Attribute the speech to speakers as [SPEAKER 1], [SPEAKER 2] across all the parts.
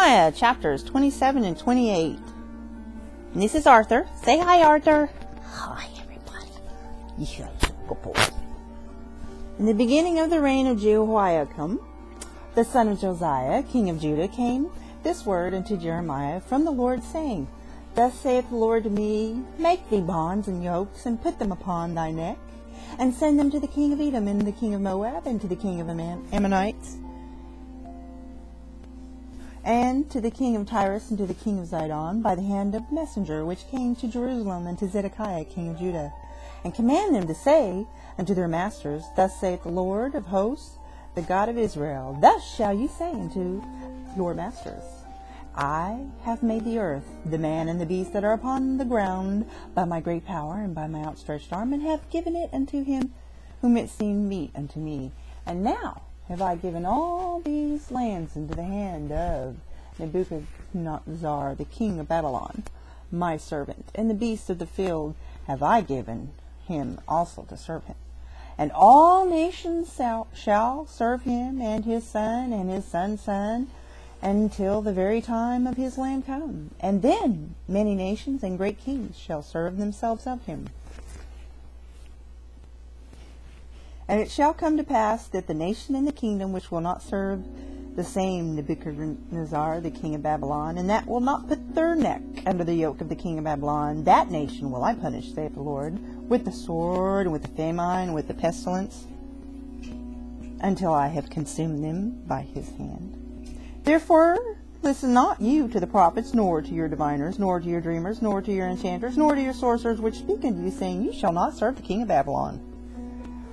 [SPEAKER 1] Chapters 27 and 28. And this is Arthur. Say hi, Arthur.
[SPEAKER 2] Hi, everybody.
[SPEAKER 1] Yeah, good boy. In the beginning of the reign of Jehoiakim, the son of Josiah, king of Judah, came this word unto Jeremiah from the Lord, saying, Thus saith the Lord to me, Make thee bonds and yokes, and put them upon thy neck, and send them to the king of Edom, and the king of Moab, and to the king of Ammonites, and to the king of Tyrus, and to the king of Zidon, by the hand of the messenger which came to Jerusalem, and to Zedekiah king of Judah, and command them to say unto their masters, Thus saith the Lord of hosts, the God of Israel, Thus shall you say unto your masters, I have made the earth, the man and the beast that are upon the ground, by my great power and by my outstretched arm, and have given it unto him whom it seemed meet unto me. And now have I given all these lands into the hand of Nebuchadnezzar, the king of Babylon, my servant, and the beasts of the field have I given him also to serve him. And all nations shall serve him, and his son's son, until the very time of his land come. And then many nations and great kings shall serve themselves of him. And it shall come to pass that the nation and the kingdom which will not serve the same Nebuchadnezzar, the king of Babylon, and that will not put their neck under the yoke of the king of Babylon, that nation will I punish, saith the Lord, with the sword, and with the famine, and with the pestilence, until I have consumed them by his hand. Therefore listen not you to the prophets, nor to your diviners, nor to your dreamers, nor to your enchanters, nor to your sorcerers, which speak unto you, saying, You shall not serve the king of Babylon.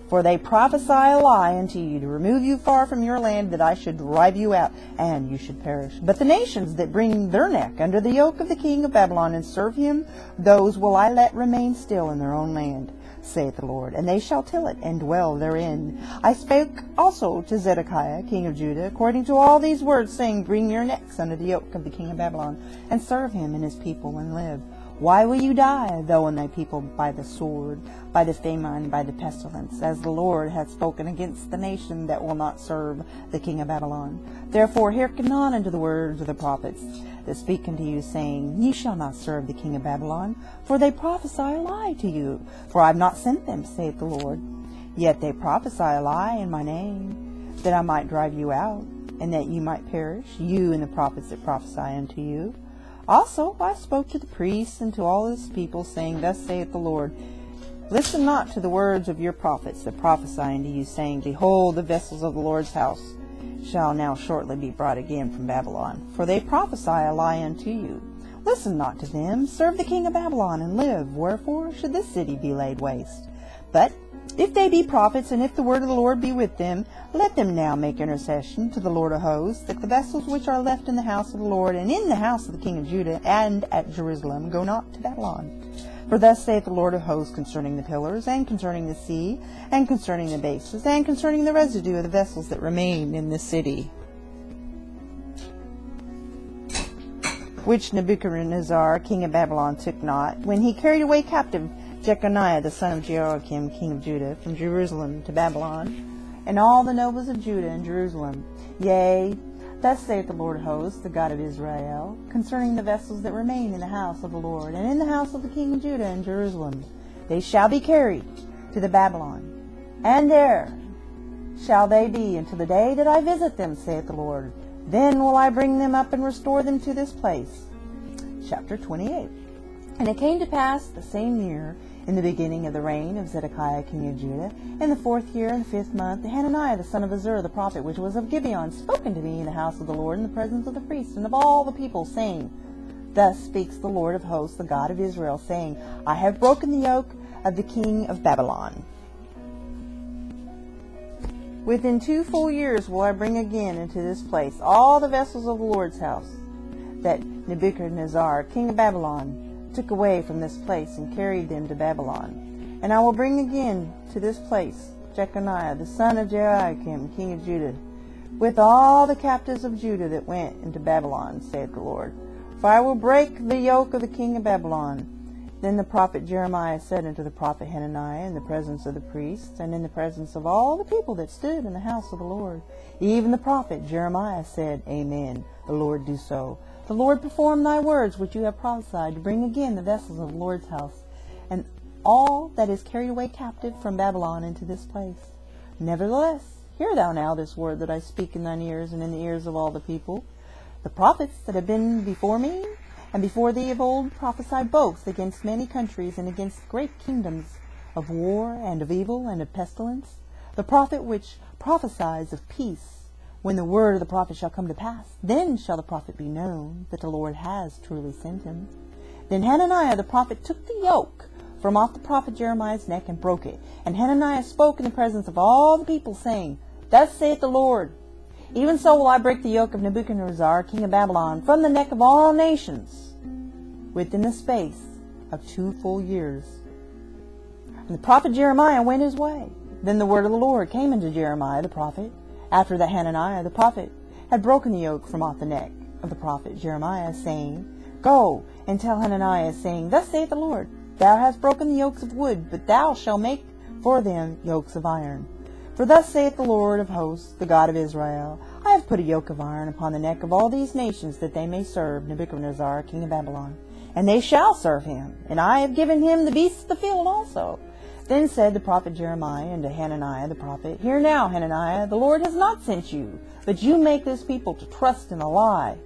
[SPEAKER 1] For they prophesy a lie unto you, to remove you far from your land, that I should drive you out, and you should perish. But the nations that bring their neck under the yoke of the king of Babylon, and serve him, those will I let remain still in their own land, saith the Lord, and they shall till it, and dwell therein. I spake also to Zedekiah, king of Judah, according to all these words, saying, Bring your necks under the yoke of the king of Babylon, and serve him and his people, and live. Why will you die, thou and thy people, by the sword, by the famine, by the pestilence, as the Lord hath spoken against the nation that will not serve the king of Babylon? Therefore hearken not unto the words of the prophets that speak unto you, saying, Ye shall not serve the king of Babylon, for they prophesy a lie to you. For I have not sent them, saith the Lord. Yet they prophesy a lie in my name, that I might drive you out, and that you might perish, you and the prophets that prophesy unto you. Also I spoke to the priests and to all this people, saying, Thus saith the Lord, Listen not to the words of your prophets that prophesy unto you, saying, Behold, the vessels of the Lord's house shall now shortly be brought again from Babylon. For they prophesy a lie unto you. Listen not to them. Serve the king of Babylon, and live. Wherefore should this city be laid waste? But if they be prophets, and if the word of the Lord be with them, let them now make intercession to the Lord of hosts, that the vessels which are left in the house of the Lord, and in the house of the king of Judah, and at Jerusalem, go not to Babylon. For thus saith the Lord of hosts concerning the pillars, and concerning the sea, and concerning the bases, and concerning the residue of the vessels that remain in this city, which Nebuchadnezzar, king of Babylon, took not, when he carried away captive Jeconiah, the son of Jehoiakim, king of Judah, from Jerusalem to Babylon, and all the nobles of Judah and Jerusalem. Yea, thus saith the Lord of hosts, the God of Israel, concerning the vessels that remain in the house of the Lord, and in the house of the king of Judah and Jerusalem. They shall be carried to the Babylon, and there shall they be until the day that I visit them, saith the Lord. Then will I bring them up and restore them to this place. Chapter 28. And it came to pass the same year, in the beginning of the reign of Zedekiah king of Judah, in the 4th year, in the 5th month, Hananiah the son of Azur the prophet, which was of Gibeon, spoken to me in the house of the Lord, in the presence of the priests and of all the people, saying, Thus speaks the Lord of hosts, the God of Israel, saying, I have broken the yoke of the king of Babylon. Within 2 full years will I bring again into this place all the vessels of the Lord's house, that Nebuchadnezzar king of Babylon took away from this place, and carried them to Babylon. And I will bring again to this place Jeconiah, the son of Jehoiakim, king of Judah, with all the captives of Judah that went into Babylon, saith the Lord. For I will break the yoke of the king of Babylon, Then the prophet Jeremiah said unto the prophet Hananiah in the presence of the priests, and in the presence of all the people that stood in the house of the Lord, even the prophet Jeremiah said, Amen, the Lord do so. The Lord perform thy words which you have prophesied, to bring again the vessels of the Lord's house, and all that is carried away captive from Babylon into this place. Nevertheless, hear thou now this word that I speak in thine ears, and in the ears of all the people. The prophets that have been before me and before thee of old prophesied both against many countries and against great kingdoms, of war and of evil and of pestilence. The prophet which prophesies of peace, when the word of the prophet shall come to pass, then shall the prophet be known that the Lord has truly sent him. Then Hananiah the prophet took the yoke from off the prophet Jeremiah's neck and broke it. And Hananiah spoke in the presence of all the people, saying, Thus saith the Lord, even so will I break the yoke of Nebuchadnezzar, king of Babylon, from the neck of all nations, within the space of 2 full years. And the prophet Jeremiah went his way. Then the word of the Lord came unto Jeremiah the prophet, after that Hananiah the prophet had broken the yoke from off the neck of the prophet Jeremiah, saying, Go and tell Hananiah, saying, Thus saith the Lord, Thou hast broken the yokes of wood, but thou shalt make for them yokes of iron. For thus saith the Lord of hosts, the God of Israel, I have put a yoke of iron upon the neck of all these nations, that they may serve Nebuchadnezzar, king of Babylon. And they shall serve him, and I have given him the beasts of the field also. Then said the prophet Jeremiah unto Hananiah the prophet, Hear now, Hananiah, the Lord has not sent you, but you make this people to trust in a lie.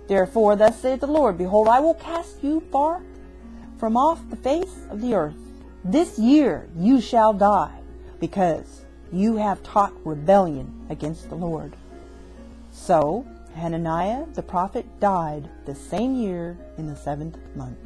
[SPEAKER 1] Therefore thus saith the Lord, Behold, I will cast you far from off the face of the earth. This year you shall die, because you have taught rebellion against the Lord. So Hananiah the prophet died the same year in the 7th month.